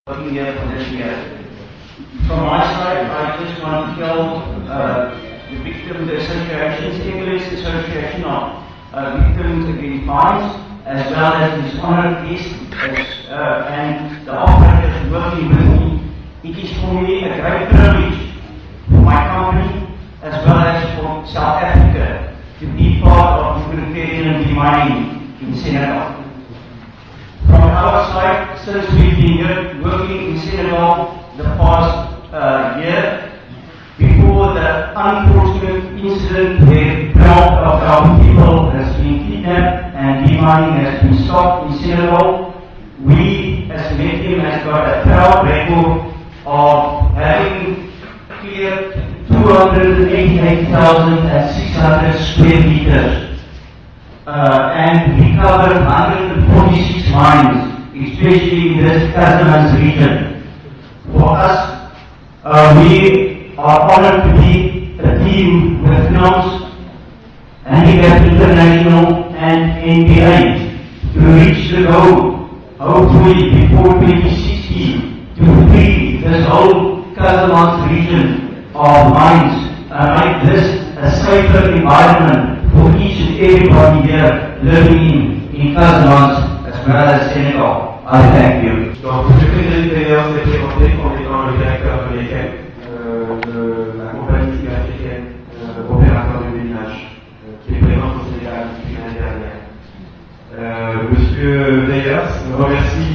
Working here for this year. From my side, I just want to tell the Victims Association, Stimulus Association of Victims Against Violence, as well as his honoured guest and the operators working with me. It is for me a great privilege for my company, as well as for South Africa, to be part of humanitarian demining in Senegal. From our side, since we've been working in Senegal the past year, before the unfortunate incident where 12 of our people has been kidnapped and demining has been stopped in Senegal, we as Metim has got a proud record of having cleared 288,600 square meters. And we covered 146 mines, especially in this Casamance region. For us, we are honored to be a team with FINANCE, Handicap International and NBA to reach the goal, hopefully before 2060, to free this whole Casamance region of mines and make this a safer environment for each and everybody here living in Casamance as well as Senegal. I thank you. Donc, M. Frédéric Weyer s'est présenté comme étant le directeur américain de la compagnie sud-africaine opérateur de ménage qui est présente au Sénégal depuis l'année dernière. M. Weyer remercie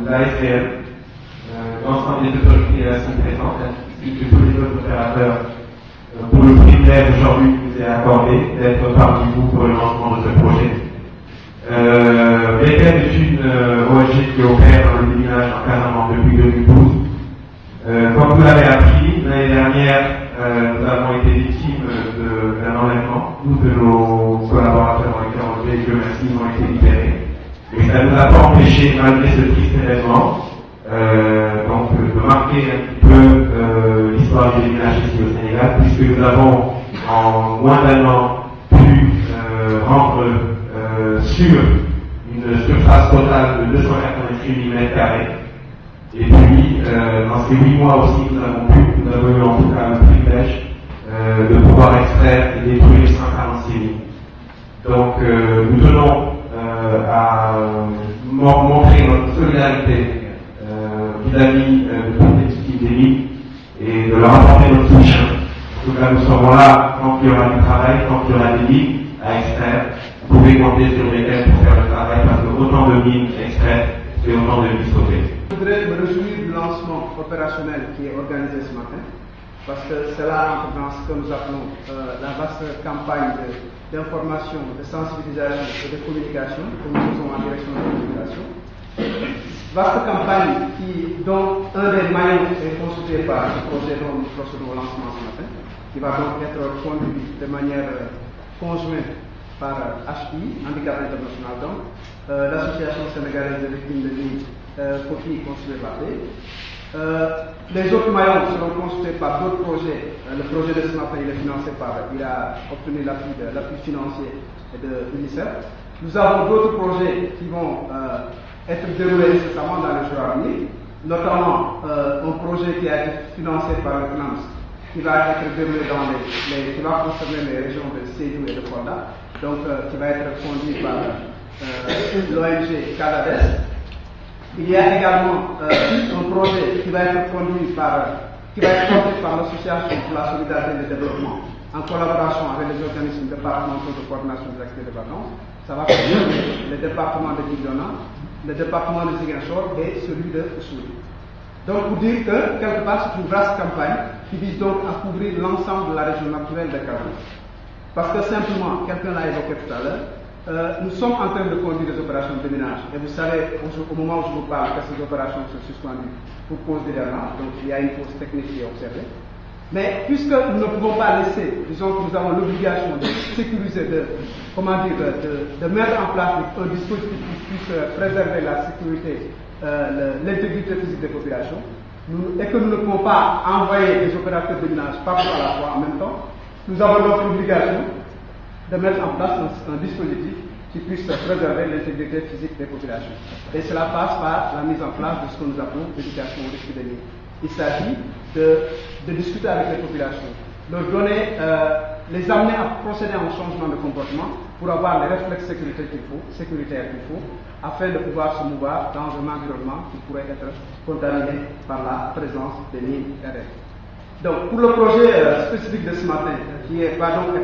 l'ASBL, l'ensemble des autorités ainsi présentes, ainsi que tous les autres opérateurs pour le privilège aujourd'hui qui nous est accordé d'être parmi vous pour le lancement de ce projet. BECAM est une ONG qui opère dans le déminage en Casamance depuis 2012. Comme vous l'avez appris, l'année dernière, nous avons été victimes d'un enlèvement. Tous de nos collaborateurs ont été enlevés, Dieu merci, ils ont été libérés. Et ça ne nous a pas empêché, malgré ce triste événement, donc de marquer un petit peu l'histoire du déminage ici au Sénégal, puisque nous avons en moins d'un an pu rendre sur une surface totale de 288 mm². Et puis, dans ces 8 mois aussi, nous avons eu en tout cas le privilège de pouvoir extraire et détruire 146 mines. Donc, nous tenons à montrer notre solidarité vis-à-vis de toute les victimes des mines et de leur apporter notre soutien. En tout cas, nous serons là quand il y aura du travail, quand il y aura des mines à extraire. Vous pouvez compter sur lesquels pour faire le travail parce que autant de mines extraites, c'est autant de mines sauvées. Je voudrais me réjouir du lancement opérationnel qui est organisé ce matin, parce que c'est là dans ce que nous appelons la vaste campagne d'information, de sensibilisation et de communication que nous faisons en direction de la population. Vaste campagne dont un des maillons est constitué par le projet dont nous procédons au lancement ce matin, qui va donc être conduit de manière conjointe par HI, Handicap International, donc l'Association sénégalaise des victimes de mines, Coquille Consulée Pathé. Les autres maillons seront constitués par d'autres projets. Le projet de ce matin, il est financé il a obtenu l'appui financier de l'UNICEF. Nous avons d'autres projets qui vont être déroulés nécessairement dans les jours à venir, notamment un projet qui a été financé par le FINANCE, qui va être déroulé qui va concerner les régions de Sédhiou et de Kolda, donc qui va être conduit par l'ONG CADADES. Il y a également un projet qui va être conduit par l'Association pour la solidarité et le développement, en collaboration avec les organismes départementaux de coordination des activités de vacances. Ça va concerner le département de Bignona, le département de Ziguinchor et celui de Oussouye. Donc, pour dire que, quelque part, c'est une vaste campagne qui vise donc à couvrir l'ensemble de la région naturelle de Casamance. Parce que simplement, quelqu'un l'a évoqué tout à l'heure, nous sommes en train de conduire des opérations de déminage. Et vous savez, au moment où je vous parle, que ces opérations sont suspendues pour cause d'hivernage, donc il y a une cause technique qui est observée. Mais puisque nous ne pouvons pas laisser, disons que nous avons l'obligation de sécuriser, de mettre en place un dispositif qui puisse préserver la sécurité, l'intégrité physique des populations, et que nous ne pouvons pas envoyer des opérateurs de minage partout à la fois en même temps, nous avons donc l'obligation de mettre en place un dispositif qui puisse préserver l'intégrité physique des populations. Et cela passe par la mise en place de ce que nous appelons l'éducation au risque des mines. Il s'agit de discuter avec les populations, leur donner, les amener à procéder à un changement de comportement pour avoir les réflexes sécuritaires qu'il faut, afin de pouvoir se mouvoir dans un environnement qui pourrait être contaminé par la présence des mines RF. Donc, pour le projet spécifique de ce matin, qui est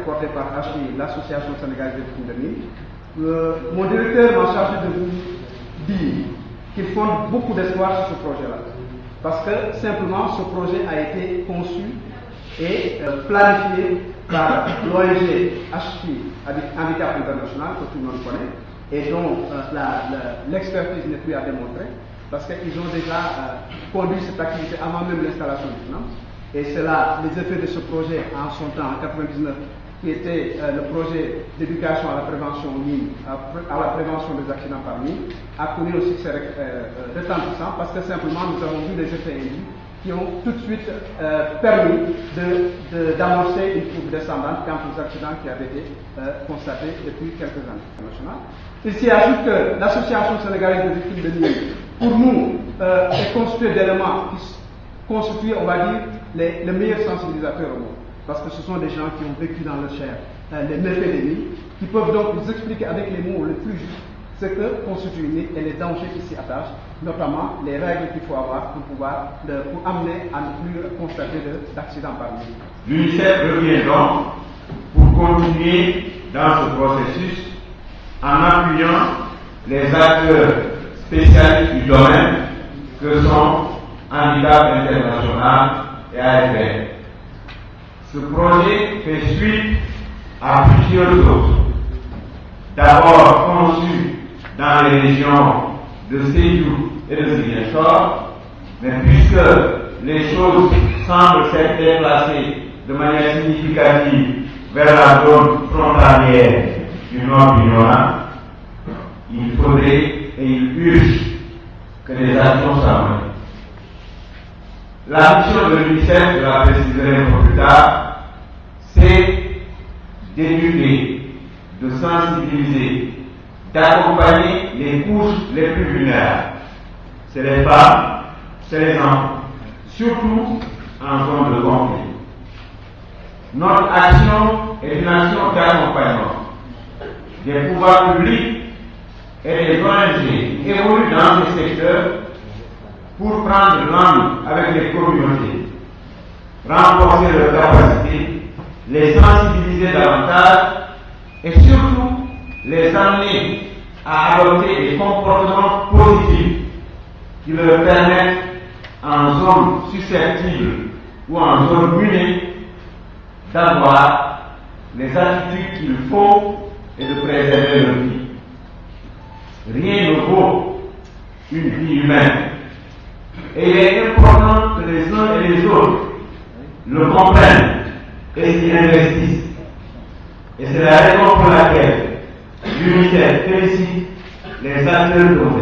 porté par HI, l'Association sénégalaise des victimes de mines, mon directeur m'a chargé de vous dire qu'il fonde beaucoup d'espoir sur ce projet-là. Parce que simplement, ce projet a été conçu et planifié par l'ONG HI, Handicap International, que tout le monde connaît, et dont l'expertise n'est plus à démontrer, parce qu'ils ont déjà conduit cette activité avant même l'installation du FNAM. Et c'est là les effets de ce projet en son temps, en 1999, qui était le projet d'éducation à la prévention mine, à la prévention des accidents par mine, a connu un succès retentissant parce que simplement nous avons vu les effets induits qui ont tout de suite permis d'amorcer une courbe descendante quant aux accidents qui avaient été constatés depuis quelques années. Il s'y ajoute que l'Association sénégalaise des victimes de mines, pour nous, est constituée d'éléments qui constituent, on va dire, les meilleurs sensibilisateurs au monde. Parce que ce sont des gens qui ont vécu dans leur chair les méfaits des mines, qui peuvent donc vous expliquer avec les mots les plus justes ce que constitue une mine et les dangers qui s'y attachent, notamment les règles qu'il faut avoir pour amener à ne plus constater d'accidents par mine. L'UNICEF revient donc pour continuer dans ce processus en appuyant les acteurs spécialistes du domaine que sont Handicap International et AFR. Ce projet fait suite à plusieurs autres. D'abord conçu dans les régions de Sédhiou et de Ziguinchor, mais puisque les choses semblent s'être déplacées de manière significative vers la zone frontalière du nord du Nord, il faudrait et il urge que les actions soient menées. La mission de l'UNICEF, je la préciserai un peu plus tard, c'est d'éduquer, de sensibiliser, d'accompagner les couches les plus vulnérables. C'est les femmes, c'est les enfants, surtout en zone de conflit. Notre action est une action d'accompagnement des pouvoirs publics et des ONG qui évoluent dans ces secteurs pour prendre langue avec les communautés, renforcer leurs capacités, les sensibiliser davantage et surtout les amener à adopter des comportements positifs qui leur permettent en zone susceptible ou en zone minée d'avoir les attitudes qu'il faut et de préserver leur vie. Rien ne vaut une vie humaine. Et il est important que les uns et les autres le comprennent et s'y investissent. Et c'est la raison pour laquelle l'UNICEF félicite les acteurs de l'ONG,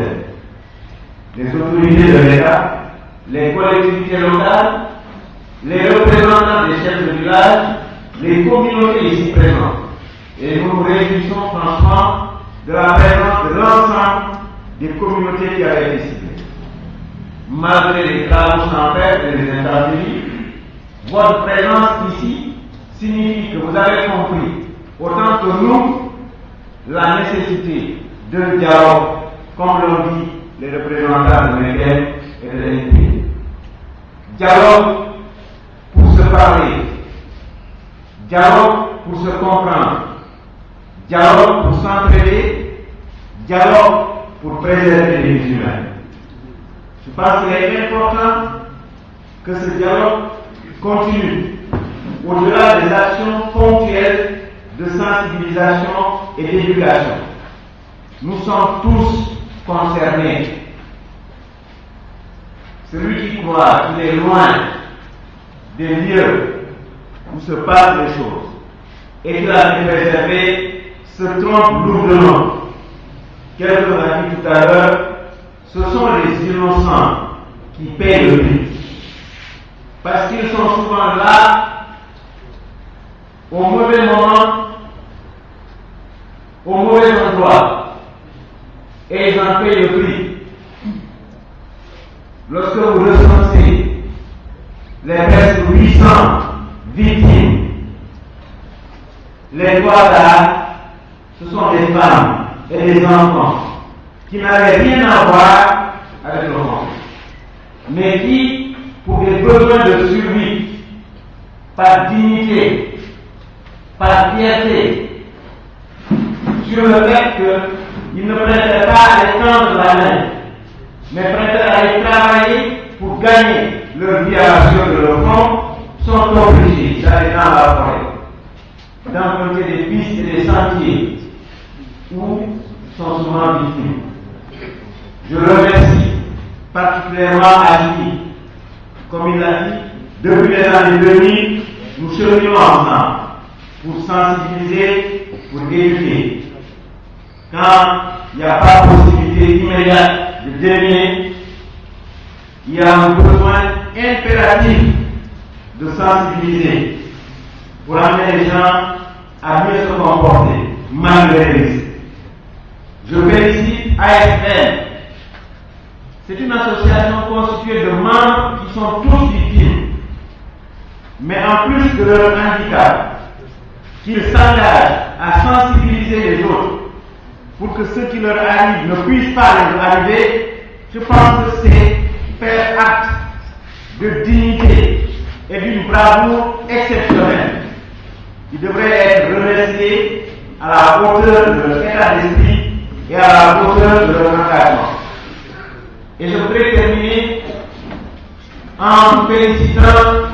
les autorités de l'État, les collectivités locales, les représentants des chefs de village, les communautés ici présentes. Et nous nous réjouissons franchement de la présence de l'ensemble des communautés qui avaient été ciblées. Malgré les travaux sans faire et les interdits, votre présence ici signifie que vous avez compris, autant que nous, la nécessité d'un dialogue, comme l'ont dit les représentants de l'EDEN et de l'NP. Dialogue pour se parler, dialogue pour se comprendre, dialogue pour s'entraider, dialogue pour préserver les vies humaines. Je pense qu'il est important que ce dialogue continue au-delà des actions ponctuelles de sensibilisation et d'éducation. Nous sommes tous concernés. Celui qui croit qu'il est loin des lieux où se passent les choses et qu'il a été préservé se trompe lourdement. Quelqu'un a dit tout à l'heure, ce sont les innocents qui paient le prix. Parce qu'ils sont souvent là, au mauvais moment, au mauvais endroit. exploit et ils en payent le prix. Lorsque vous recensez les presque 800 victimes, les trois là, ce sont des femmes et des enfants qui n'avaient rien à voir avec le monde, mais qui, pour des besoins de survie, par dignité, par fierté, sur le fait qu'ils ne prêtaient pas à étendre la main, mais prêtaient à aller travailler pour gagner leur vie à la sueur de leur front, sont obligés d'aller dans la forêt, d'emprunter des pistes et des sentiers où sont souvent victimes. Je remercie particulièrement Agni, comme il l'a dit, depuis les années 2000, nous cheminions ensemble pour sensibiliser, pour éduquer. Quand il n'y a pas possibilité immédiate de deviner, il y a un besoin impératif de sensibiliser pour amener les gens à mieux se comporter malgré les risques. Je félicite AFN. C'est une association constituée de membres qui sont tous victimes, mais en plus de leur handicap, qu'ils s'engagent à sensibiliser les autres pour que ce qui leur arrive ne puisse pas leur arriver. Je pense que c'est faire acte de dignité et d'une bravoure exceptionnelle qui devrait être remercié à la hauteur de leur état d'esprit et à la hauteur de leur engagement. Et je voudrais terminer en félicitant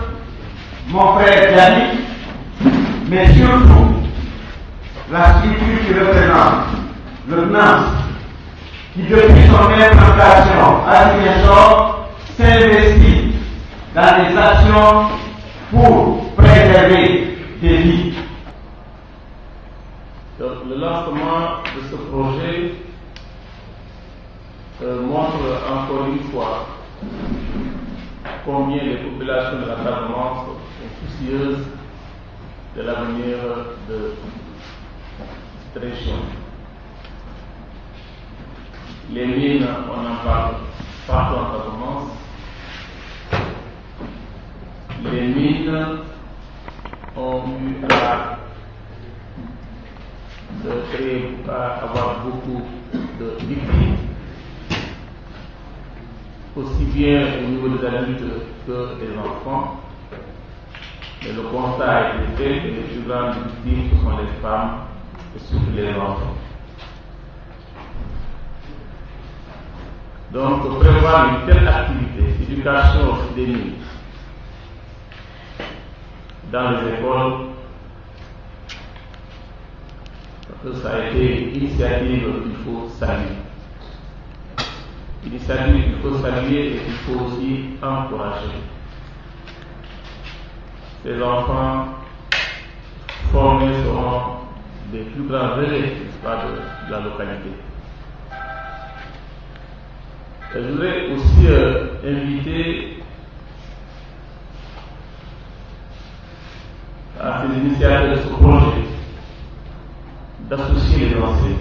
mon frère Yannick, mais surtout la structure qui représente le CNAMS, qui depuis son implantation à Ziguinchor s'investit dans des actions pour préserver des vies. Le lancement de ce projet montre encore une fois combien les populations de la Casamance sont soucieuses de l'avenir de cette région. Les mines, on en parle partout en Casamance. Les mines ont eu à avoir beaucoup de victimes, aussi bien au niveau des adultes que des enfants. Mais le constat a été fait que les plus grandes victimes, ce sont les femmes et surtout les enfants. Donc, prévoir une telle activité, éducation des mines, dans les écoles, ça a été une initiative qu'il faut saluer. Une initiative qu'il faut saluer et qu'il faut aussi encourager. Ces enfants formés seront des plus grands relais de la localité. Je voudrais aussi inviter à ces initiateurs de ce projet d'associer les enseignants.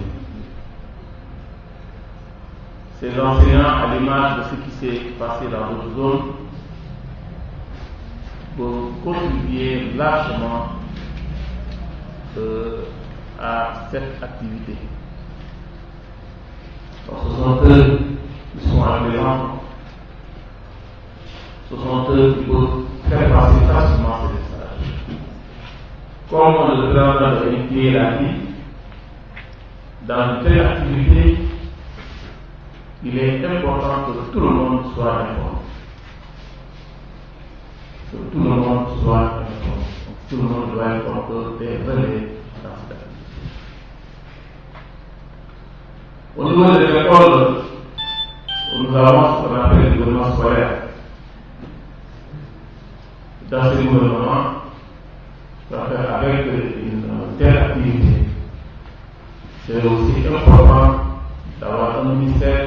Ces enseignants, à l'image de ce qui s'est passé dans d'autres zones, pour contribuer largement à cette activité. Donc, ce sont eux qui sont à présent, ce sont eux qui peuvent faire passer facilement ces messages. Comme le président de l'INPI l'a dit, dans une telle activité, il est important que tout le monde soit informé. Que tout le monde soit informé. Tout le monde doit être encore des relais dans cette activité. Au niveau des écoles, nous avons ce qu'on appelle le gouvernement scolaire. Dans ce gouvernement, avec une telle activité, c'est aussi important d'avoir un ministère